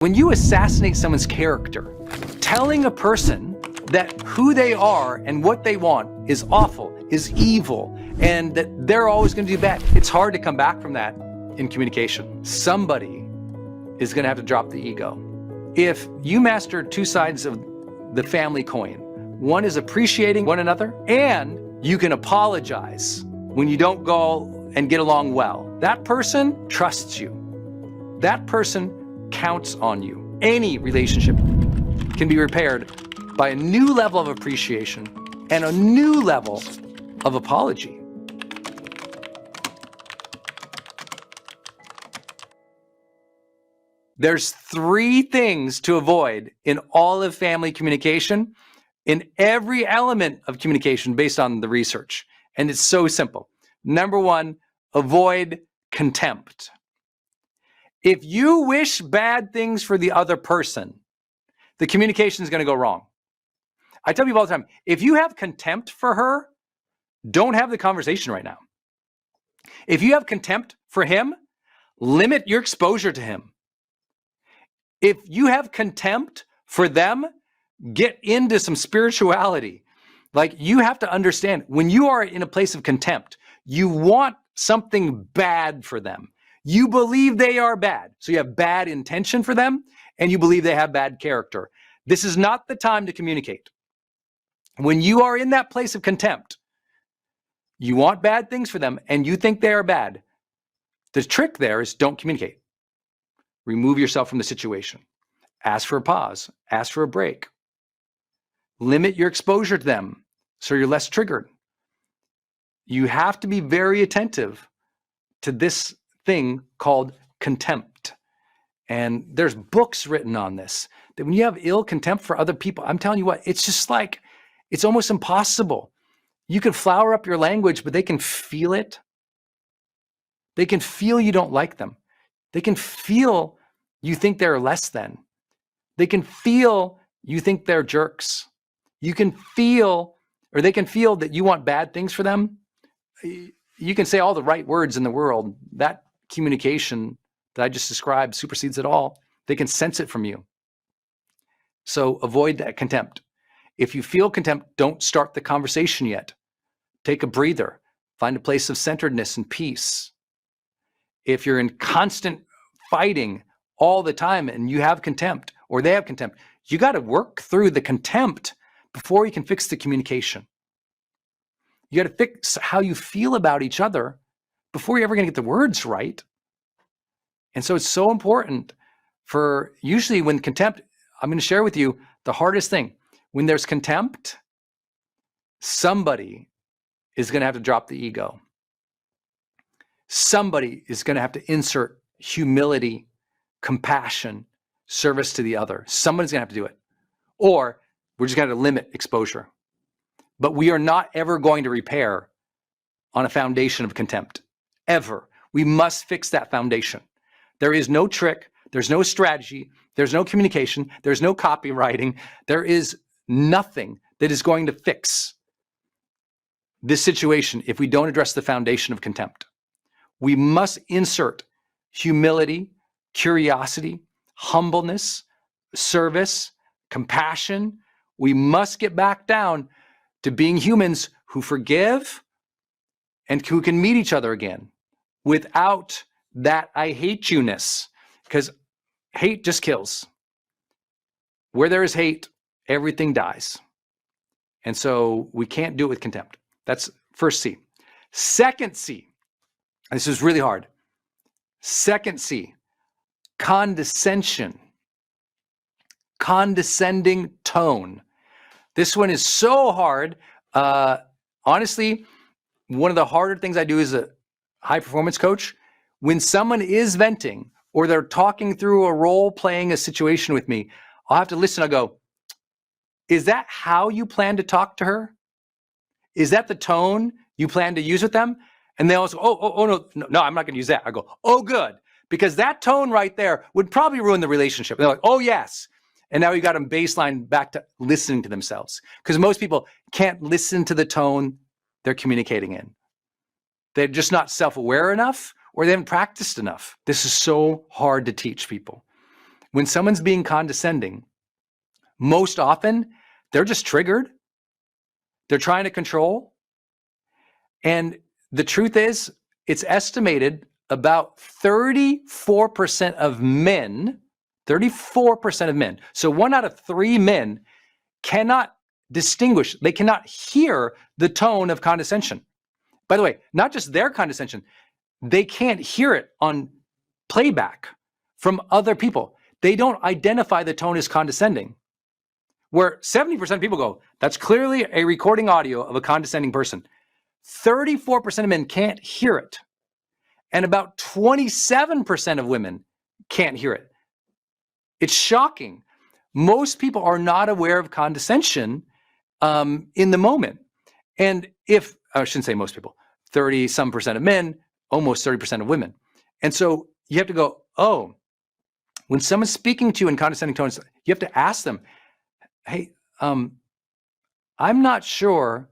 When you assassinate someone's character, telling a person that who they are and what they want is awful, is evil, and that they're always going to do bad, it's hard to come back from that in communication. Somebody is going to have to drop the ego. If you master two sides of the family coin, one is appreciating one another, and you can apologize when you don't go and get along well, that person trusts you. That person counts on you. Any relationship can be repaired by a new level of appreciation and a new level of apology. There's three things to avoid in all of family communication, in every element of communication based on the research. And it's so simple. Number one, avoid contempt. If you wish bad things for the other person, the communication is going to go wrong. I tell people all the time, if you have contempt for her, don't have the conversation right now. If you have contempt for him, limit your exposure to him. If you have contempt for them, get into some spirituality. Like, you have to understand, when you are in a place of contempt, you want something bad for them. You believe they are bad. So you have bad intention for them, and you believe they have bad character. This is not the time to communicate. When you are in that place of contempt, you want bad things for them, and you think they are bad. The trick there is don't communicate. Remove yourself from the situation. Ask for a pause. Ask for a break. Limit your exposure to them so you're less triggered. You have to be very attentive to this thing called contempt. And there's books written on this, that when you have ill contempt for other people, I'm telling you what, it's just like, it's almost impossible. You can flower up your language, but they can feel it. They can feel you don't like them. They can feel you think they're less than. They can feel you think they're jerks. You can feel, or they can feel that you want bad things for them. You can say all the right words in the world. That communication that I just described supersedes it all. They can sense it from you. So avoid that contempt. If you feel contempt, don't start the conversation yet. Take a breather. Find a place of centeredness and peace. If you're in constant fighting all the time and you have contempt, or they have contempt, you got to work through the contempt before you can fix the communication. You got to fix how you feel about each other before you're ever going to get the words right. And so it's so important for, usually when contempt, I'm going to share with you the hardest thing. When there's contempt, somebody is going to have to drop the ego. Somebody is going to have to insert humility, compassion, service to the other. Somebody's going to have to do it. Or we're just going to limit exposure. But we are not ever going to repair on a foundation of contempt. Ever. We must fix that foundation. There is no trick. There's no strategy. There's no communication. There's no copywriting. There is nothing that is going to fix this situation if we don't address the foundation of contempt. We must insert humility, curiosity, humbleness, service, compassion. We must get back down to being humans who forgive and who can meet each other again without that I hate you-ness, because hate just kills. Where there is hate, everything dies. And so we can't do it with contempt. That's first C. Second C, this is really hard. Second C, condescension. Condescending tone. This one is so hard. Honestly, one of the harder things I do as a high performance coach, when someone is venting or they're talking through a role playing a situation with me, I'll have to listen. I'll go, is that how you plan to talk to her? Is that the tone you plan to use with them? And they always go, no, I'm not going to use that. I go, oh, good. Because that tone right there would probably ruin the relationship. And they're like, oh, yes. And now you got them baseline back to listening to themselves. Because most people can't listen to the tone they're communicating in. They're just not self-aware enough, or they haven't practiced enough. This is so hard to teach people. When someone's being condescending, most often they're just triggered. They're trying to control. And the truth is, it's estimated about 34% of men, 34% of men, so 1 out of 3 men cannot distinguish, they cannot hear the tone of condescension. By the way, not just their condescension, they can't hear it on playback from other people. They don't identify the tone as condescending. Where 70% of people go, that's clearly a recording audio of a condescending person. 34% of men can't hear it. And about 27% of women can't hear it. It's shocking. Most people are not aware of condescension in the moment. And if, I shouldn't say most people, 30-some% of men, almost 30% of women. And so you have to go, oh, when someone's speaking to you in condescending tones, you have to ask them, hey, I'm not sure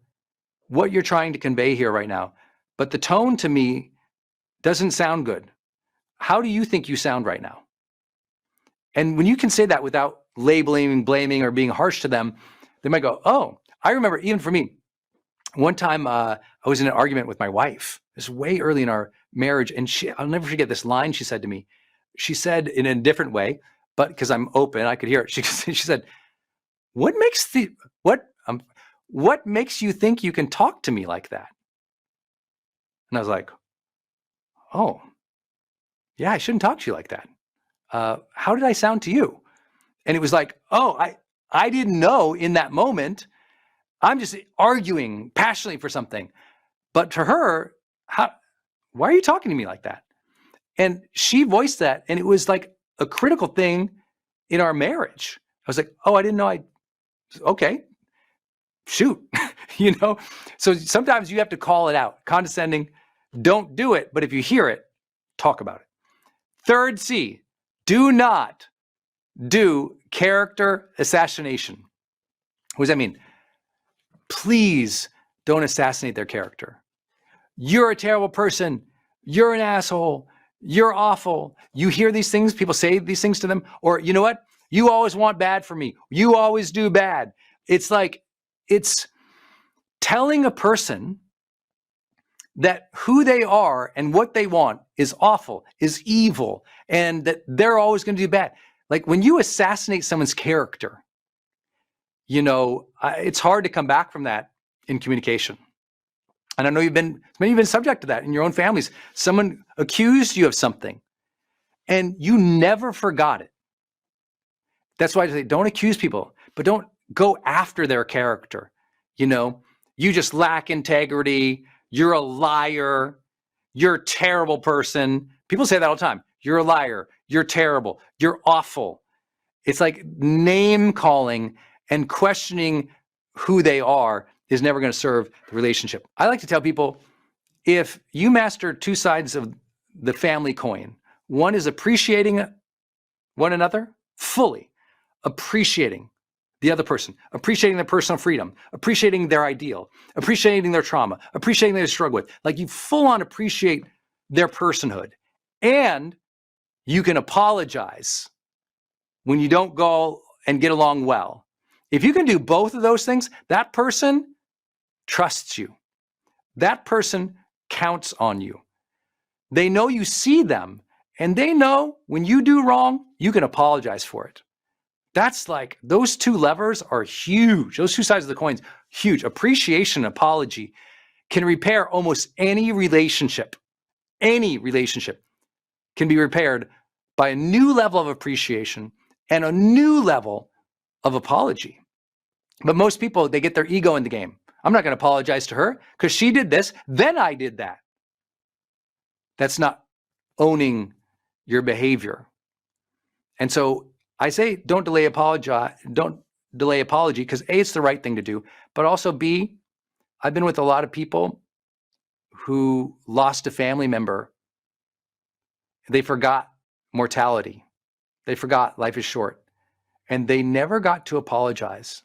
what you're trying to convey here right now, but the tone to me doesn't sound good. How do you think you sound right now? And when you can say that without labeling, blaming, or being harsh to them, they might go, oh, I remember, even for me, one time I was in an argument with my wife. This was way early in our marriage, and I'll never forget this line she said to me. She said in a different way, but because I'm open, I could hear it. She said, what makes you think you can talk to me like that? And I was like, oh, yeah, I shouldn't talk to you like that. How did I sound to you? And it was like, oh, I didn't know in that moment. I'm just arguing passionately for something. But to her, why are you talking to me like that? And she voiced that, and it was like a critical thing in our marriage. I was like, oh, I didn't know. Okay, shoot, So sometimes you have to call it out. Condescending, don't do it. But if you hear it, talk about it. Third C, do not do character assassination. What does that mean? Please don't assassinate their character. You're a terrible person. You're an asshole. You're awful. You hear these things, people say these things to them, or you know what? You always want bad for me. You always do bad. It's like, it's telling a person that who they are and what they want is awful, is evil, and that they're always going to do bad. Like when you assassinate someone's character, it's hard to come back from that in communication. And I know many of you have been subject to that in your own families. Someone accused you of something and you never forgot it. That's why I say don't accuse people, but don't go after their character. You just lack integrity. You're a liar. You're a terrible person. People say that all the time. You're a liar. You're terrible. You're awful. It's like name calling and questioning who they are is never going to serve the relationship. I like to tell people, if you master two sides of the family coin, one is appreciating one another fully, appreciating the other person, appreciating their personal freedom, appreciating their ideal, appreciating their trauma, appreciating their struggle with. Like you full on appreciate their personhood. And you can apologize when you don't go and get along well. If you can do both of those things, that person trusts you. That person counts on you. They know you see them, and they know when you do wrong, you can apologize for it. That's like, those two levers are huge. Those two sides of the coins, huge. Appreciation and apology can repair almost any relationship. Any relationship can be repaired by a new level of appreciation and a new level of apology. But most people, they get their ego in the game. I'm not going to apologize to her because she did this, then I did that. That's not owning your behavior. And so I say, don't delay apology because A, it's the right thing to do, but also B, I've been with a lot of people who lost a family member. They forgot mortality. They forgot life is short, and they never got to apologize.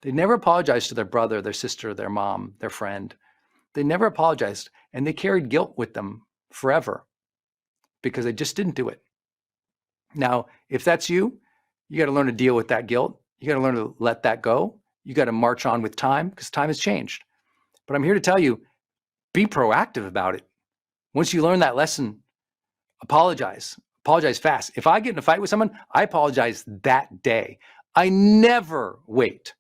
They never apologized to their brother, their sister, their mom, their friend. They never apologized, and they carried guilt with them forever because they just didn't do it. Now, if that's you, you got to learn to deal with that guilt. You got to learn to let that go. You got to march on with time because time has changed. But I'm here to tell you, be proactive about it. Once you learn that lesson, apologize fast. If I get in a fight with someone, I apologize that day. I never wait.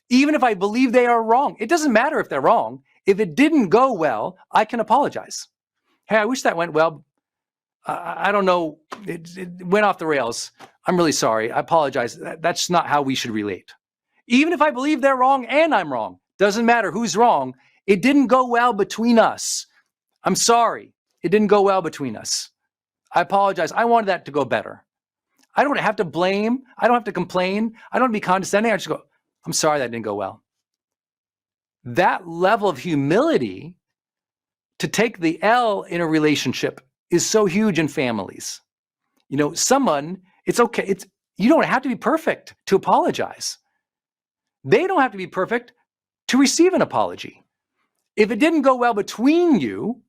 Even if I believe they are wrong, it doesn't matter if they're wrong. If it didn't go well, I can apologize. Hey, I wish that went well. I don't know. It went off the rails. I'm really sorry. I apologize. That's not how we should relate. Even if I believe they're wrong and I'm wrong, doesn't matter who's wrong. It didn't go well between us. I'm sorry. It didn't go well between us. I apologize. I wanted that to go better. I don't have to blame. I don't have to complain. I don't have to be condescending. I just go, I'm sorry that didn't go well. That level of humility to take the L in a relationship is so huge in families. You know, it's okay. You don't have to be perfect to apologize. They don't have to be perfect to receive an apology. If it didn't go well between you,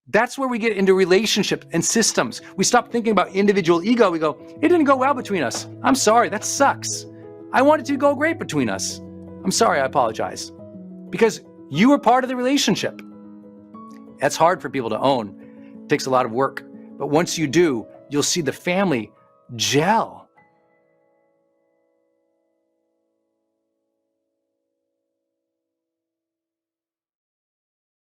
that's where we get into relationship and systems. We stop thinking about individual ego. We go, it didn't go well between us. I'm sorry, that sucks. I want it to go great between us. I'm sorry, I apologize. Because you were part of the relationship. That's hard for people to own. It takes a lot of work. But once you do, you'll see the family gel.